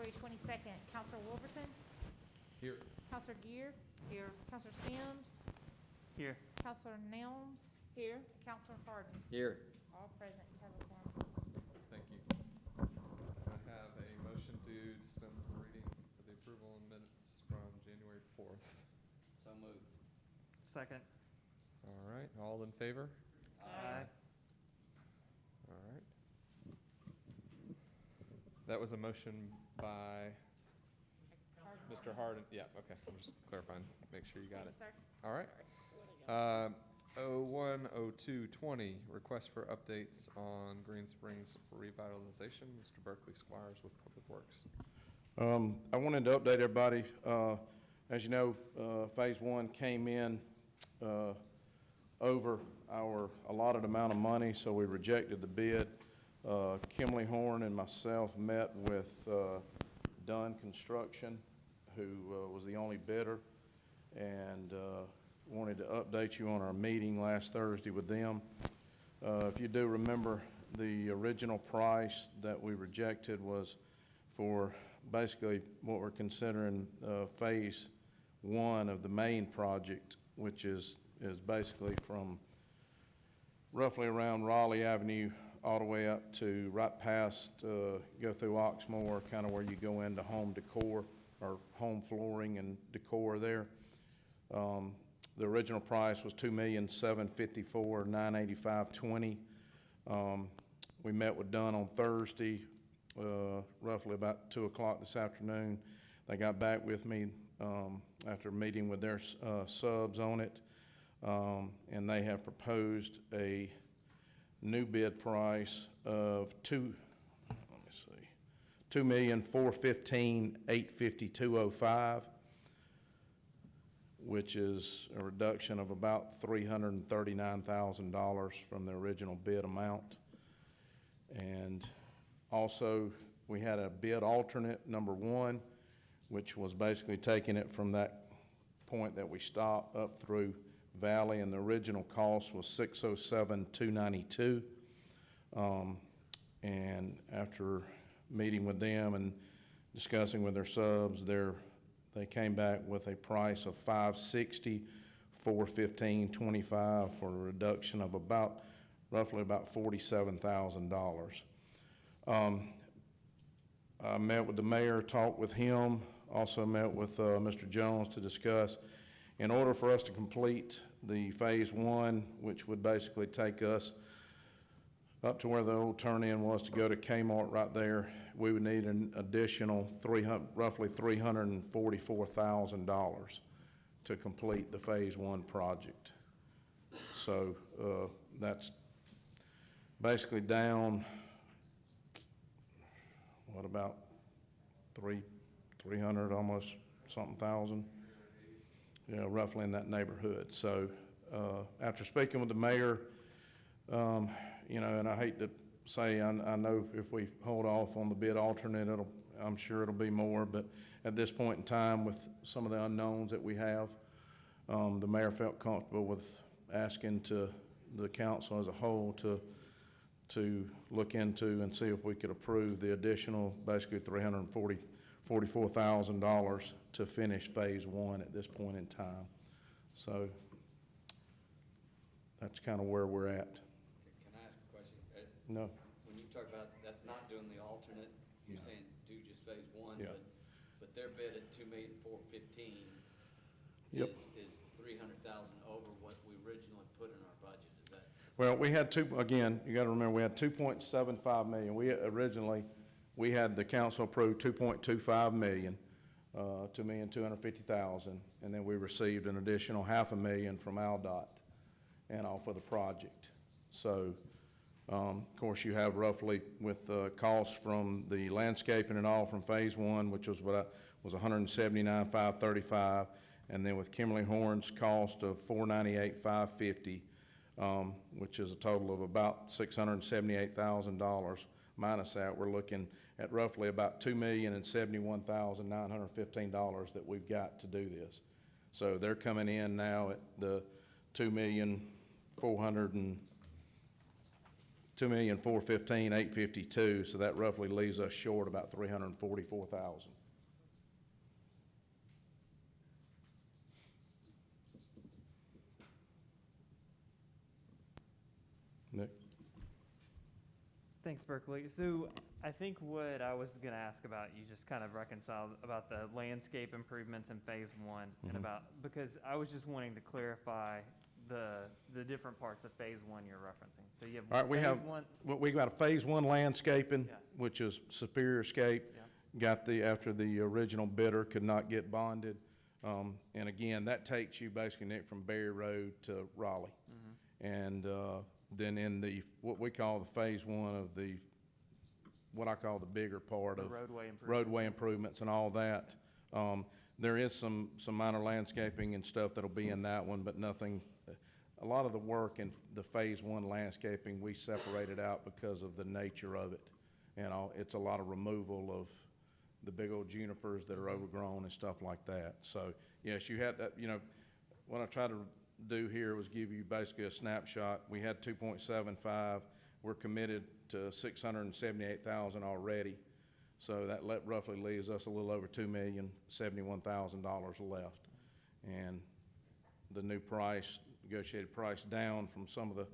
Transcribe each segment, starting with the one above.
February 22nd. Counselor Wolverton? Here. Counselor Gear? Here. Counselor Sims? Here. Counselor Nelms? Here. Counselor Harden? Here. All present. You have a quorum. Thank you. I have a motion to dispense the reading for the approval and minutes from January 4th. So moved. Second. All right, all in favor? Aye. All right. That was a motion by Mr. Harden. Yeah, okay, I'm just clarifying, make sure you got it. Sir? All right. 010220, request for updates on Green Springs revitalization. Mr. Berkeley Squires with Public Works. I wanted to update everybody. As you know, Phase 1 came in over our allotted amount of money, so we rejected the bid. Kimberly Horn and myself met with Dunn Construction, who was the only bidder, and wanted to update you on our meeting last Thursday with them. If you do remember, the original price that we rejected was for basically what we're considering Phase 1 of the main project, which is basically from roughly around Raleigh Avenue all the way up to right past, go through Oxmoor, kind of where you go into home decor or home flooring and decor there. The original price was $2,754,985.20. We met with Dunn on Thursday, roughly about 2 o'clock this afternoon. They got back with me after meeting with their subs on it, and they have proposed a new bid price of $2,415,852.05, which is a reduction of about $339,000 from the original bid amount. And also, we had a bid alternate, number 1, which was basically taking it from that point that we stopped up through Valley, and the original cost was $607,292. And after meeting with them and discussing with their subs, they came back with a price of $560,415.25 for a reduction of roughly about $47,000. I met with the mayor, talked with him, also met with Mr. Jones to discuss. In order for us to complete the Phase 1, which would basically take us up to where the old turn-in was to go to Kmart right there, we would need an additional roughly $344,000 to complete the Phase 1 project. So that's basically down, what, about 300 almost something thousand? Yeah, roughly in that neighborhood. So after speaking with the mayor, and I hate to say, I know if we hold off on the bid alternate, I'm sure it'll be more, but at this point in time, with some of the unknowns that we have, the mayor felt comfortable with asking to the council as a whole to look into and see if we could approve the additional, basically $344,000 to finish Phase 1 at this point in time. So that's kind of where we're at. Can I ask a question? No. When you talk about, that's not doing the alternate, you're saying do just Phase 1, Yeah. but their bid at $2,415,000 Yep. is $300,000 over what we originally put in our budget. Is that? Well, we had again, you got to remember, we had $2.75 million. We had the council approved $2.25 million, $2,250,000, and then we received an additional $500,000 from AlDOT and all for the project. So, of course, you have roughly with costs from the landscaping and all from Phase 1, which was $179,535, and then with Kimberly Horn's cost of $498,550, which is a total of about $678,000. Minus that, we're looking at roughly about $2,071,915 that we've got to do this. So they're coming in now at the $2,400,000 2,415,852, so that roughly leaves us short about 344,000. Nick? Thanks, Berkeley. So I think what I was going to ask about, you just kind of reconciled about the landscape improvements in phase one and Mhm. about, because I was just wanting to clarify the different parts of phase one you're referencing. So you have All right, we phase have, one. we got a phase one landscaping, Yeah. which is Superior Scape. Yeah. Got after the original bidder could not get bonded. And again, that takes you basically, Nick, from Berry Road to Raleigh. Mm-hmm. And then in what we call the phase one of what I call the bigger part The of roadway improvement. roadway improvements and all that. There is some minor landscaping and stuff that'll be in that one, but nothing. A lot of the work in the phase one landscaping, we separated out because of the nature of it. It's a lot of removal of the big old junipers that are overgrown and stuff like that. So, yes, you had that, what I tried to do here was give you basically a snapshot. We had 2.75. We're committed to 678,000 already. So that roughly leaves us a little over $2,071,000 left. And the new price, negotiated price down from some of the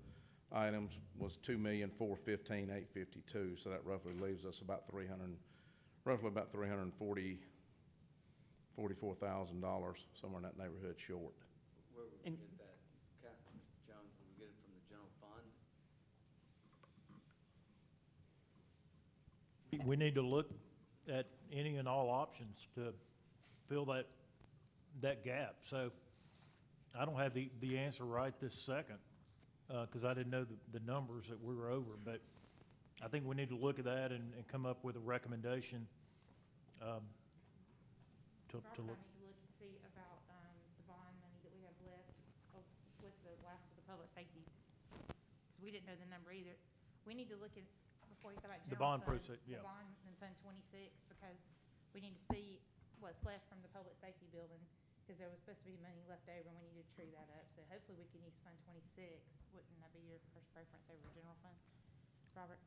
items was $2,415,852. So that roughly leaves us about $44,000, somewhere in that neighborhood short. Where would we And- get that, Jones, would we get it from the general fund? We need to look at any and all options to fill that gap. So I don't have the answer right this second, because I didn't know the numbers that we were over, but I think we need to look at that and come up with a recommendation to Robert, I look. need to look and see about, the bond money that we have left with the last of the public safety. Because we didn't know the number either. We need to look at, before you talk about The general bond fund, proceed, yeah. the bond in Fund 26, because we need to see what's left from the public safety building, because there was supposed to be money left over, and we need to true that up. So hopefully we can use Fund 26. Wouldn't that be your first preference over general fund? Robert?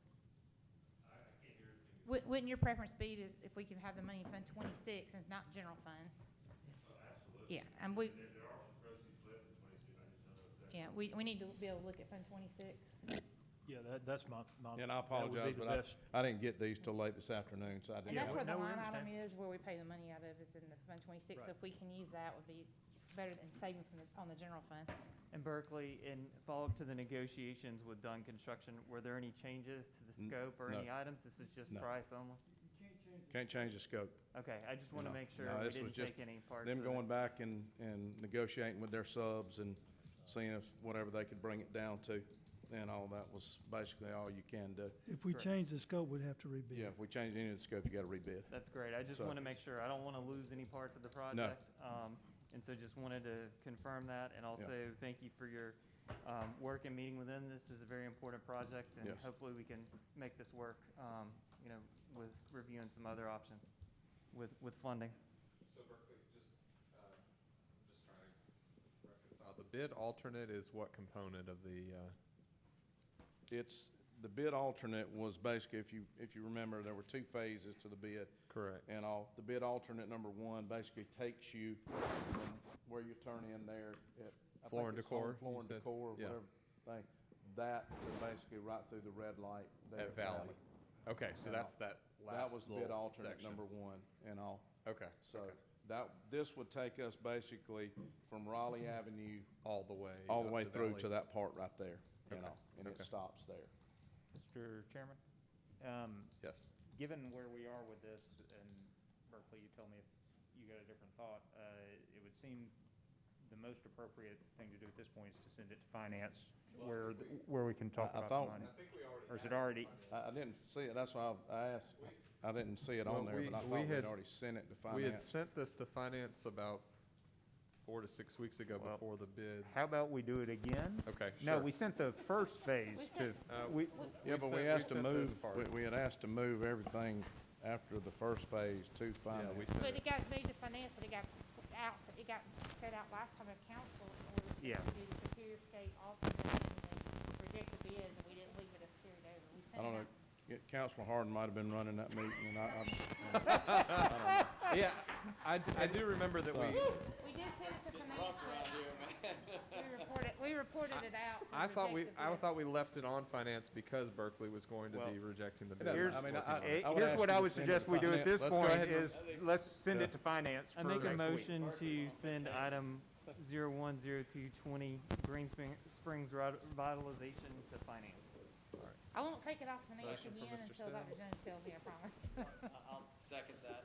Wouldn't your preference be if we can have the money in Fund 26 and not general fund? Yeah, and we. Yeah, we need to be able to look at Fund 26. Yeah, that's my. And I that would be apologize, the but best. I didn't get these till late this afternoon, so I And didn't. that's where the no, we line item understand. is, where we pay the money out of, is in the Fund 26. So Right. if we can use that, would be better than saving on the general fund. And Berkeley, in follow-up to the negotiations with Dunn Construction, were there any changes to the scope or no. any items? This is just No. price only? Can't change the scope. Okay, I just want to No. make sure No, we this was didn't just take any parts Them of going it. back and negotiating with their subs and seeing if whatever they could bring it down to. And all that was basically all you can do. If we Correct. change the scope, we'd have to rebid. Yeah, if we change any of the scope, you gotta rebid. That's great. I just So- want to make sure. I don't want to lose any parts of the project. And so just wanted to confirm that, and also thank you for your work and meeting within this. This is a very important project, and Yes. hopefully we can make this work, with reviewing some other options with funding. So Berkeley, just trying to reconcile. The bid alternate is what component of the, The bid alternate was basically, if you remember, there were two phases to the bid. correct? And the bid alternate number one basically takes you from where you turn in there at. I Floor think and it's on decor, Floor you and said? decor, or Yeah. whatever thing. That to basically right through the red light there At Valley. Okay, so And that's that That last was bid little alternate section. number one and all. Okay, So this would take us basically from Raleigh Avenue all the way. all the up way to through Valley. to that part right there, Okay, and it okay. stops there. Mr. Chairman, Yes. given where we are with this, and Berkeley, you tell me if you got a different thought, it would seem the most appropriate thing to do at this point is to send it to finance, where we can talk I about thought- the money. Or is it already, I didn't see it, that's why I asked, I didn't see it on Well, there, we- but I we thought we'd had- already sent it to We had finance. sent this to finance about 4 to 6 weeks ago Well, before the bids. how about we do it again? Okay, No, sure. we sent the first phase to, we, Yeah, but we sent- asked to sent this move, part. we had asked to move everything after the first phase to Yeah, we finance. sent But it. it got made to finance, but it got set out last time of council in order to Yeah. do the Superior State alternate, and they rejected bids, and we didn't leave it as carried I don't know, Councilor Harden might have been running that meeting, and I don't know. Yeah, I do remember that we, We did send it to finance, but we reported it out. to I thought reject the bid. we left it on finance because Berkeley was going to be rejecting the bid. Here's- and I mean, working on it. I would Here's ask what you I to would send it suggest to we do at finance. this Let's go point ahead and- is, let's send it to finance I for make a next week. motion to send item 010220, Green Springs revitalization to finance. I won't take it off finance Motion for again Mr. until Dr. Sims. Jones tells me, I promise. I'll second that.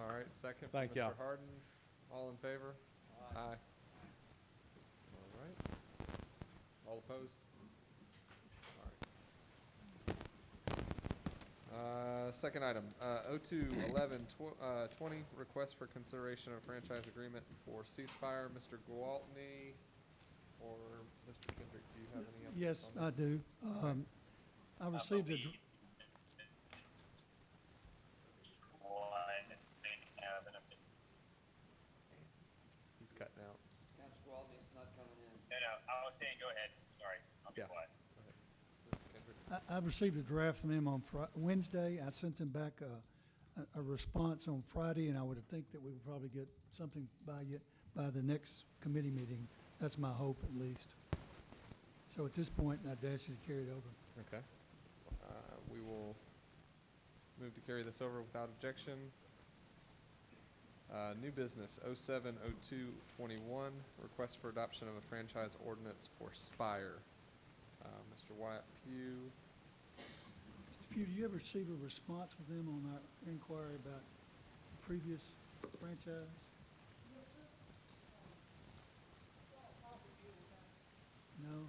All right, second. from Thank y'all. Mr. Harden, all in favor? Aye. All right. All opposed? All right. Second item, 021120, request for consideration of franchise agreement for C-Spire. Mr. Gwaltney or Mr. Kendrick, do you have any updates Yes, on I this? do. I received a, He's cutting out. Councilor Walden, it's not coming in. I was saying, go ahead, sorry, I'll be Yeah. quiet. Mr. Kendrick? I received a draft from them on Wednesday. I sent them back a response on Friday, and I would think that we would probably get something by the next committee meeting. That's my hope, at least. So at this point, I'd ask you to carry it over. Okay. We will move to carry this over without objection. New business, 070221, request for adoption of a franchise ordinance for Spire. Mr. Wyatt Pugh, Mr. Pugh, do you ever receive a response from them on our inquiry about previous franchise? No?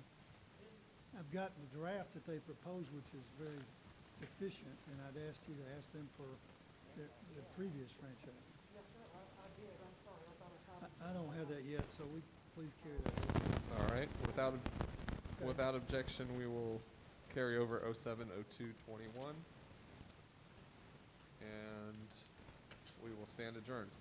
I've got the draft that they proposed, which is very efficient, and I'd ask you to ask them for the previous franchise. I don't have that yet, so please carry that over. all right, without objection, we will carry over 070221. And we will stand adjourned.